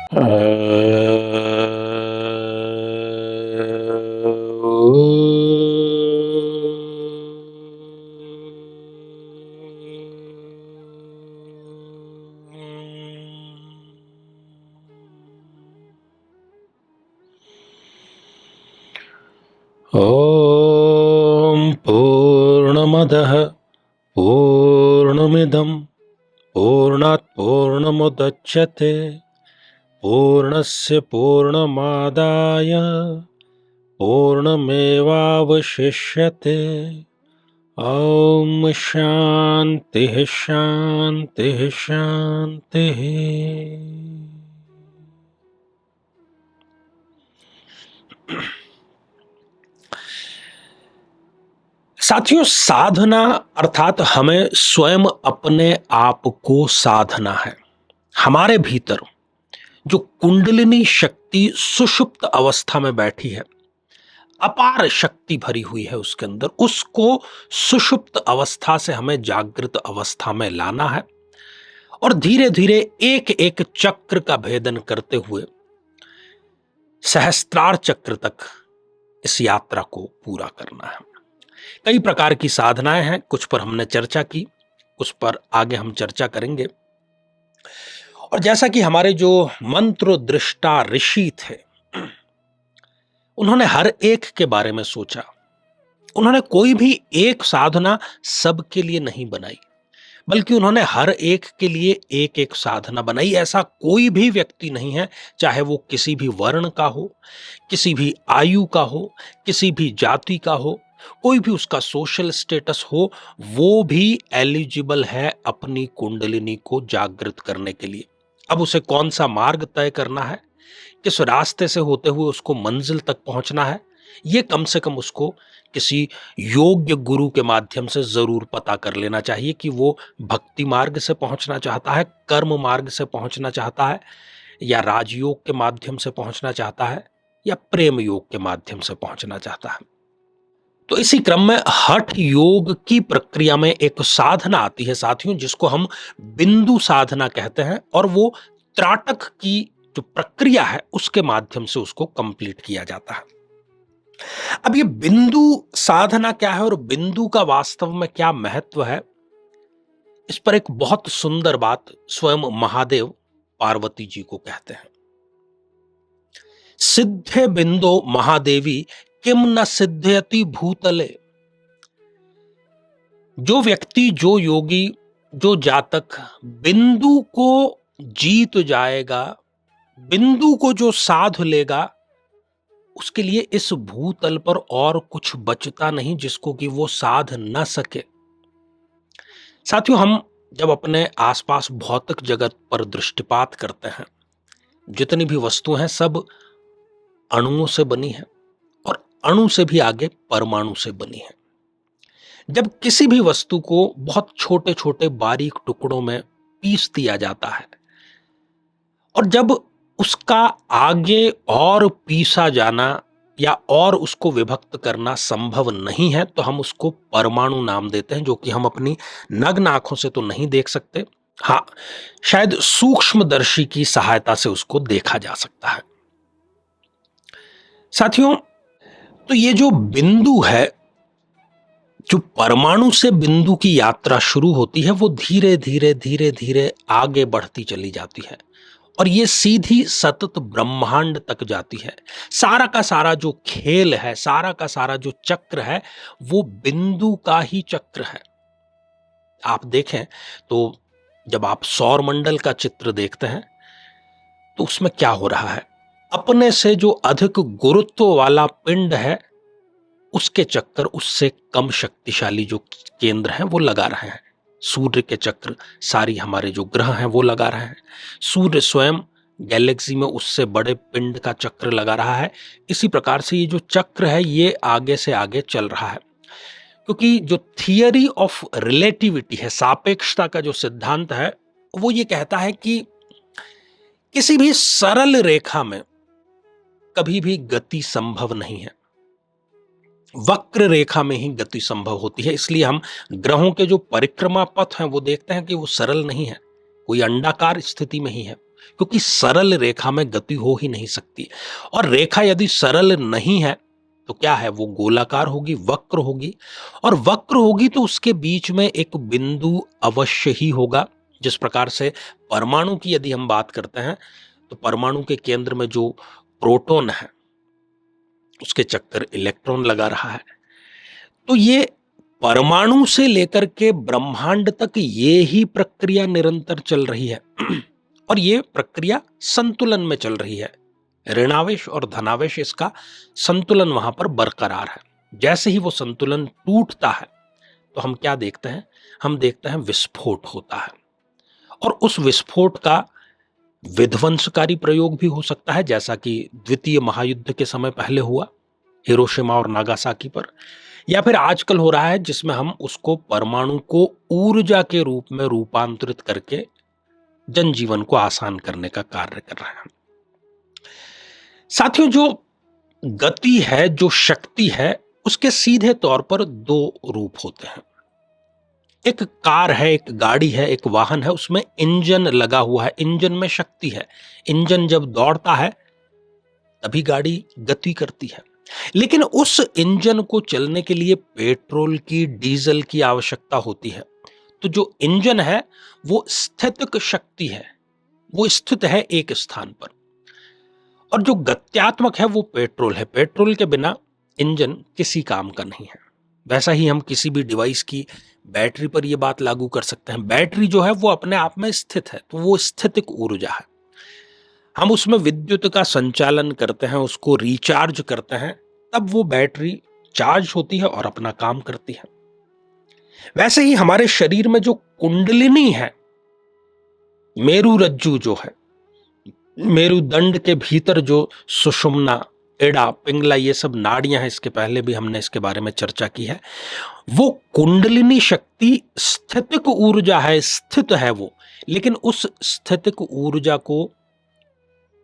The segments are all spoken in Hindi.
ॐ पूर्णमदः पूर्णमिदं पूर्णात् पूर्णमुदच्यते पूर्णस्य पूर्णमादाय पूर्णमेवावशिष्यते। ॐ शान्तिः शान्तिः शान्तिः। साथियों, साधना अर्थात हमें स्वयं अपने आप को साधना है। हमारे भीतर जो कुंडलिनी शक्ति सुषुप्त अवस्था में बैठी है, अपार शक्ति भरी हुई है उसके अंदर, उसको सुषुप्त अवस्था से हमें जागृत अवस्था में लाना है और धीरे धीरे एक एक चक्र का भेदन करते हुए सहस्त्रार चक्र तक इस यात्रा को पूरा करना है। कई प्रकार की साधनाएं हैं, कुछ पर हमने चर्चा की, कुछ पर आगे हम चर्चा करेंगे। और जैसा कि हमारे जो मंत्र दृष्टा ऋषि थे, उन्होंने हर एक के बारे में सोचा। उन्होंने कोई भी एक साधना सबके लिए नहीं बनाई, बल्कि उन्होंने हर एक के लिए एक एक साधना बनाई। ऐसा कोई भी व्यक्ति नहीं है, चाहे वो किसी भी वर्ण का हो, किसी भी आयु का हो, किसी भी जाति का हो, कोई भी उसका सोशल स्टेटस हो, वो भी एलिजिबल है अपनी कुंडलिनी को जागृत करने के लिए। अब उसे कौन सा मार्ग तय करना है, किस रास्ते से होते हुए उसको मंजिल तक पहुंचना है, ये कम से कम उसको किसी योग्य गुरु के माध्यम से जरूर पता कर लेना चाहिए कि वो भक्ति मार्ग से पहुंचना चाहता है, कर्म मार्ग से पहुंचना चाहता है, या राजयोग के माध्यम से पहुंचना चाहता है, या प्रेम योग के माध्यम से पहुंचना चाहता है। तो इसी क्रम में हठ योग की प्रक्रिया में एक साधना आती है साथियों, जिसको हम बिंदु साधना कहते हैं, और वो त्राटक की जो प्रक्रिया है उसके माध्यम से उसको कंप्लीट किया जाता है। अब ये बिंदु साधना क्या है और बिंदु का वास्तव में क्या महत्व है, इस पर एक बहुत सुंदर बात स्वयं महादेव पार्वती जी को कहते हैं। सिद्धे बिंदो महादेवी किम न सिद्ध्यति भूतले। जो व्यक्ति, जो योगी, जो जातक बिंदु को जीत जाएगा, बिंदु को जो साध लेगा, उसके लिए इस भूतल पर और कुछ बचता नहीं जिसको कि वो साध न सके। साथियों, हम जब अपने आसपास भौतिक जगत पर दृष्टिपात करते हैं, जितनी भी वस्तुएं हैं सब अणुओं से बनी है और अणु से भी आगे परमाणु से बनी है। जब किसी भी वस्तु को बहुत छोटे छोटे बारीक टुकड़ों में पीस दिया जाता है और जब उसका आगे और पीसा जाना या और उसको विभक्त करना संभव नहीं है, तो हम उसको परमाणु नाम देते हैं, जो कि हम अपनी नग्न आंखों से तो नहीं देख सकते। हाँ, शायद सूक्ष्मदर्शी की सहायता से उसको देखा जा सकता है। साथियों, तो ये जो बिंदु है, जो परमाणु से बिंदु की यात्रा शुरू होती है, वो धीरे धीरे धीरे धीरे आगे बढ़ती चली जाती है और ये सीधी सतत ब्रह्मांड तक जाती है। सारा का सारा जो खेल है, सारा का सारा जो चक्र है, वो बिंदु का ही चक्र है। आप देखें तो जब आप सौर मंडल का चित्र देखते हैं तो उसमें क्या हो रहा है, अपने से जो अधिक गुरुत्व वाला पिंड है उसके चक्कर उससे कम शक्तिशाली जो केंद्र हैं वो लगा रहे हैं। सूर्य के चक्र सारी हमारे जो ग्रह हैं वो लगा रहे हैं। सूर्य स्वयं गैलेक्सी में उससे बड़े पिंड का चक्र लगा रहा है। इसी प्रकार से ये जो चक्र है ये आगे से आगे चल रहा है, क्योंकि जो थियरी ऑफ रिलेटिविटी है, सापेक्षता का जो सिद्धांत है, वो ये कहता है कि किसी भी सरल रेखा में कभी भी गति संभव नहीं है, वक्र रेखा में ही गति संभव होती है। इसलिए हम ग्रहों के जो परिक्रमा पथ हैं वो देखते हैं कि वो सरल नहीं है, कोई अंडाकार स्थिति में ही है। क्योंकि सरल रेखा में गति हो ही नहीं सकती। और रेखा यदि सरल नहीं है तो क्या है, वो गोलाकार होगी, वक्र होगी। और वक्र होगी तो उसके बीच में एक बिंदु अवश्य ही होगा। जिस प्रकार से परमाणु की यदि हम बात करते हैं तो परमाणु के केंद्र में जो प्रोटॉन है उसके चक्कर इलेक्ट्रॉन लगा रहा है। तो ये परमाणु से लेकर के ब्रह्मांड तक ये ही प्रक्रिया निरंतर चल रही है और ये प्रक्रिया संतुलन में चल रही है। ऋणावेश और धनावेश, इसका संतुलन वहां पर बरकरार है। जैसे ही वो संतुलन टूटता है तो हम क्या देखते हैं, हम देखते हैं विस्फोट होता है। और उस विस्फोट का विध्वंसकारी प्रयोग भी हो सकता है, जैसा कि द्वितीय महायुद्ध के समय पहले हुआ हिरोशिमा और नागासाकी पर, या फिर आजकल हो रहा है जिसमें हम उसको परमाणु को ऊर्जा के रूप में रूपांतरित करके जनजीवन को आसान करने का कार्य कर रहे हैं। साथियों, जो गति है, जो शक्ति है, उसके सीधे तौर पर दो रूप होते हैं। एक कार है, एक गाड़ी है, एक वाहन है, उसमें इंजन लगा हुआ है, इंजन में शक्ति है। इंजन जब दौड़ता है तभी गाड़ी गति करती है। लेकिन उस इंजन को चलने के लिए पेट्रोल की, डीजल की आवश्यकता होती है। तो जो इंजन है वो स्थितिक शक्ति है, वो स्थित है एक स्थान पर। और जो गत्यात्मक है वो पेट्रोल है। पेट्रोल के बिना इंजन किसी काम का नहीं है। वैसा ही हम किसी भी डिवाइस की बैटरी पर यह बात लागू कर सकते हैं। बैटरी जो है वो अपने आप में स्थित है, तो वो स्थितिक ऊर्जा है। हम उसमें विद्युत का संचालन करते हैं, उसको रिचार्ज करते हैं, तब वो बैटरी चार्ज होती है और अपना काम करती है। वैसे ही हमारे शरीर में जो कुंडलिनी है, मेरु रज्जु जो है, मेरुदंड के भीतर जो सुषुम्ना, एड़ा, पिंगला, ये सब नाड़ियां हैं, इसके पहले भी हमने इसके बारे में चर्चा की है। वो कुंडलिनी शक्ति स्थितिक ऊर्जा है, स्थित है वो। लेकिन उस स्थितिक ऊर्जा को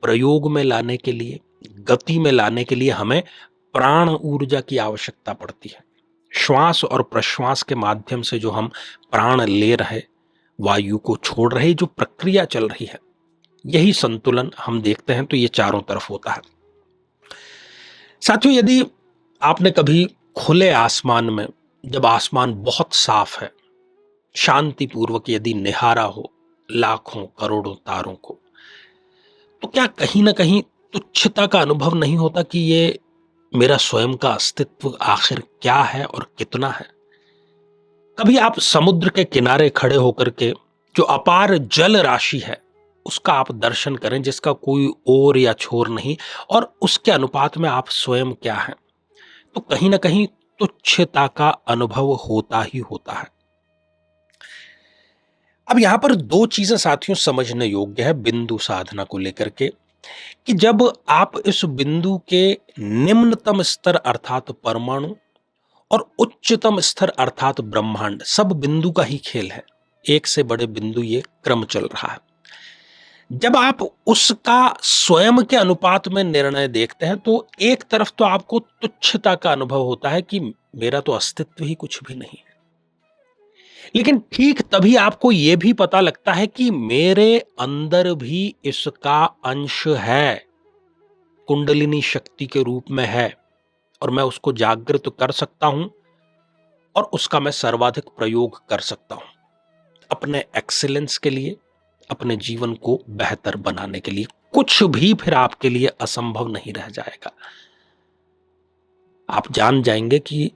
प्रयोग में लाने के लिए, गति में लाने के लिए हमें प्राण ऊर्जा की आवश्यकता पड़ती है। श्वास और प्रश्वास के माध्यम से जो हम प्राण ले रहे, वायु को छोड़ रहे, जो प्रक्रिया चल रही है, यही संतुलन हम देखते हैं। तो ये चारों तरफ होता है। साथियों, यदि आपने कभी खुले आसमान में, जब आसमान बहुत साफ है, शांतिपूर्वक यदि निहारा हो लाखों करोड़ों तारों को, तो क्या कहीं ना कहीं तुच्छता का अनुभव नहीं होता कि ये मेरा स्वयं का अस्तित्व आखिर क्या है और कितना है? कभी आप समुद्र के किनारे खड़े होकर के जो अपार जल राशि है उसका आप दर्शन करें, जिसका कोई ओर या छोर नहीं, और उसके अनुपात में आप स्वयं क्या हैं, तो कहीं ना कहीं तुच्छता का अनुभव होता ही होता है। अब यहां पर दो चीजें साथियों समझने योग्य है बिंदु साधना को लेकर के, कि जब आप इस बिंदु के निम्नतम स्तर अर्थात परमाणु और उच्चतम स्तर अर्थात ब्रह्मांड, सब बिंदु का ही खेल है, एक से बड़े बिंदु ये क्रम चल रहा है। जब आप उसका स्वयं के अनुपात में निर्णय देखते हैं तो एक तरफ तो आपको तुच्छता का अनुभव होता है कि मेरा तो अस्तित्व ही कुछ भी नहीं है, लेकिन ठीक तभी आपको यह भी पता लगता है कि मेरे अंदर भी इसका अंश है, कुंडलिनी शक्ति के रूप में है, और मैं उसको जागृत कर सकता हूं और उसका मैं सर्वाधिक प्रयोग कर सकता हूं अपने एक्सीलेंस के लिए, अपने जीवन को बेहतर बनाने के लिए। कुछ भी फिर आपके लिए असंभव नहीं रह जाएगा। आप जान जाएंगे कि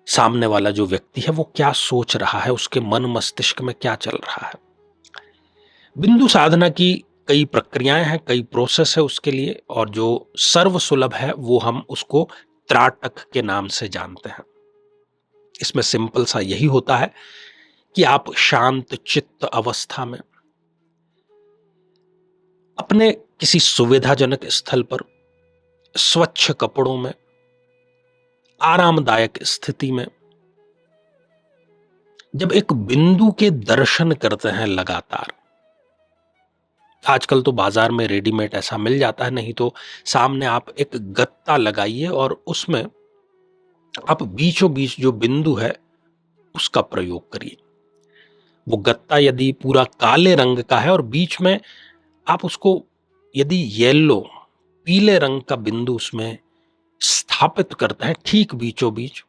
सामने वाला जो व्यक्ति है वो क्या सोच रहा है, उसके मन मस्तिष्क में क्या चल रहा है। बिंदु साधना की कई प्रक्रियाएं हैं, कई प्रोसेस है उसके लिए, और जो सर्व सुलभ है वो हम उसको त्राटक के नाम से जानते हैं। इसमें सिंपल सा यही होता है कि आप शांत चित्त अवस्था में अपने किसी सुविधाजनक स्थल पर, स्वच्छ कपड़ों में, आरामदायक स्थिति में, जब एक बिंदु के दर्शन करते हैं लगातार, आजकल तो बाजार में रेडीमेड ऐसा मिल जाता है, नहीं तो सामने आप एक गत्ता लगाइए और उसमें आप बीचों बीच जो बिंदु है उसका प्रयोग करिए। वो गत्ता यदि पूरा काले रंग का है और बीच में आप उसको यदि येलो पीले रंग का बिंदु उसमें स्थापित करते हैं ठीक बीचों बीच,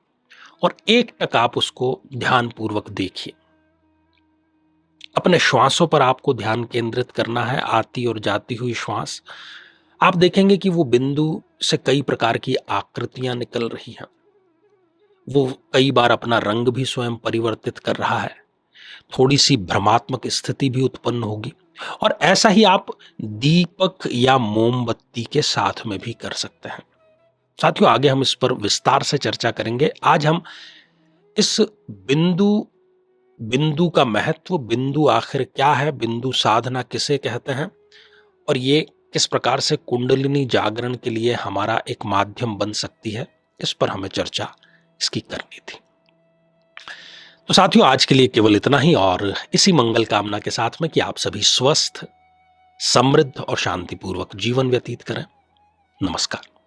और एक टक आप उसको ध्यानपूर्वक देखिए। अपने श्वासों पर आपको ध्यान केंद्रित करना है, आती और जाती हुई श्वास। आप देखेंगे कि वो बिंदु से कई प्रकार की आकृतियां निकल रही हैं। वो कई बार अपना रंग भी स्वयं परिवर्तित कर रहा है, थोड़ी सी भ्रमात्मक स्थिति भी उत्पन्न होगी। और ऐसा ही आप दीपक या मोमबत्ती के साथ में भी कर सकते हैं। साथियों, आगे हम इस पर विस्तार से चर्चा करेंगे। आज हम इस बिंदु बिंदु का महत्व, बिंदु आखिर क्या है, बिंदु साधना किसे कहते हैं, और ये किस प्रकार से कुंडलिनी जागरण के लिए हमारा एक माध्यम बन सकती है, इस पर हमें चर्चा इसकी करनी थी। तो साथियों, आज के लिए केवल इतना ही, और इसी मंगल कामना के साथ में कि आप सभी स्वस्थ, समृद्ध और शांतिपूर्वक जीवन व्यतीत करें। नमस्कार।